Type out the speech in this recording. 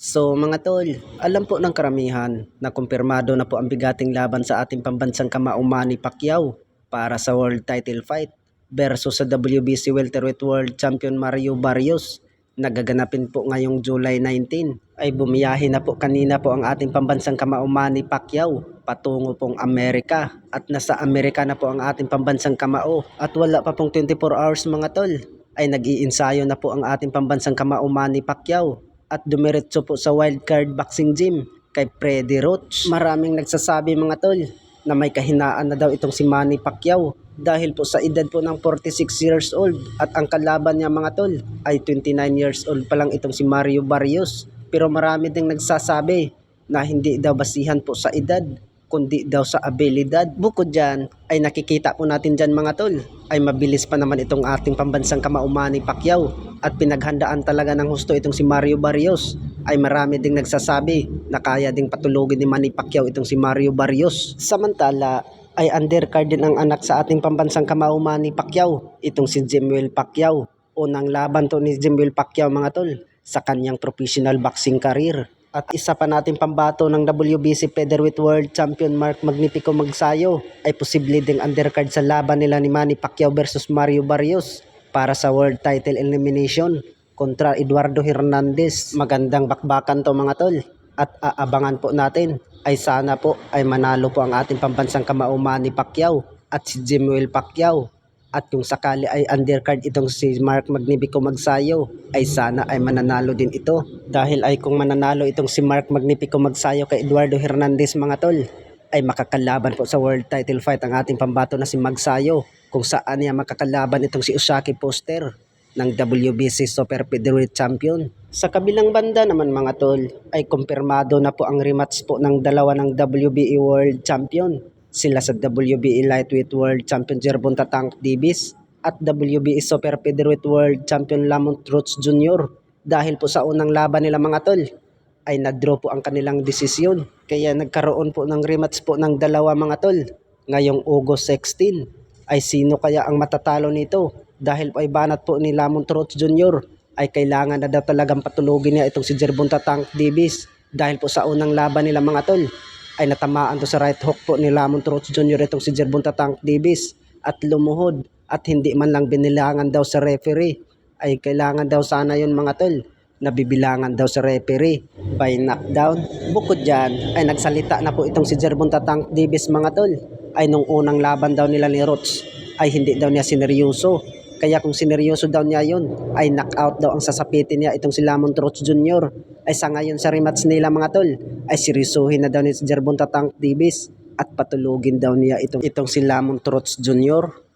So mga tol, alam po ng karamihan na kumpirmado na po ang bigating laban sa ating pambansang kamao Manny Pacquiao para sa world title fight versus sa WBC welterweight world champion Mario Barrios. Nagaganapin po ngayong July 19 ay bumiyahe na po kanina po ang ating pambansang kamao Manny Pacquiao patungo pong Amerika at nasa Amerika na po ang ating pambansang kamao at wala pa pong 24 hours mga tol ay nag-iinsayo na po ang ating pambansang kamao Manny Pacquiao at dumiretso po sa wildcard boxing gym kay Freddy Roach. Maraming nagsasabi mga tol na may kahinaan na daw itong si Manny Pacquiao dahil po sa edad po ng 46 years old at ang kalaban niya mga tol ay 29 years old pa lang itong si Mario Barrios. Pero marami ding nagsasabi na hindi daw basihan po sa edad kundi daw sa abilidad. Bukod dyan, ay nakikita po natin dyan mga tol, ay mabilis pa naman itong ating pambansang kamao Manny Pacquiao at pinaghandaan talaga ng husto itong si Mario Barrios. Ay marami ding nagsasabi na kaya ding patulogin ni Manny Pacquiao itong si Mario Barrios. Samantala, ay undercard din ang anak sa ating pambansang kamao Manny Pacquiao, itong si Jimwell Pacquiao. Unang laban to ni Jimwell Pacquiao mga tol sa kanyang professional boxing career. At isa pa nating pambato ng WBC Featherweight World Champion Mark Magnifico Magsayo ay posible ding undercard sa laban nila ni Manny Pacquiao versus Mario Barrios para sa World Title Elimination kontra Eduardo Hernandez. Magandang bakbakan to mga tol at aabangan po natin ay sana po ay manalo po ang ating pambansang kamao Manny Pacquiao at si Jimwell Pacquiao. At kung sakali ay undercard itong si Mark Magnifico Magsayo ay sana ay mananalo din ito. Dahil ay kung mananalo itong si Mark Magnifico Magsayo kay Eduardo Hernandez mga tol ay makakalaban po sa world title fight ang ating pambato na si Magsayo kung saan niya makakalaban itong si Usyaki Foster ng WBC Super Featherweight Champion. Sa kabilang banda naman mga tol ay kumpirmado na po ang rematch po ng dalawa ng WBA World Champion. Sila sa WBA Lightweight World Champion Gervonta Tank Davis at WBA Super Featherweight World Champion Lamont Roach Jr. Dahil po sa unang laban nila mga tol ay na-draw po ang kanilang desisyon. Kaya nagkaroon po ng rematch po ng dalawa mga tol. Ngayong August 16 ay sino kaya ang matatalo nito? Dahil po ay banat po ni Lamont Roach Jr. ay kailangan na daw talagang patulogin niya itong si Gervonta Tank Davis. Dahil po sa unang laban nila mga tol ay natamaan to sa right hook po ni Lamont Roach Jr. itong si Gervonta Tank Davis at lumuhod at hindi man lang binilangan daw sa referee. Ay kailangan daw sana yun mga tol na bibilangan daw sa referee by knockdown. Bukod dyan ay nagsalita na po itong si Gervonta Tank Davis mga tol ay nung unang laban daw nila ni Roach ay hindi daw niya sineryoso. Kaya kung sineryoso daw niya yun, ay knockout daw ang sasapitin niya itong si Lamont Roach Jr. Ay sa ngayon sa rematch nila mga tol, ay seryosohin na daw ni si Gervonta Tank Davis at patulugin daw niya itong si Lamont Roach Jr.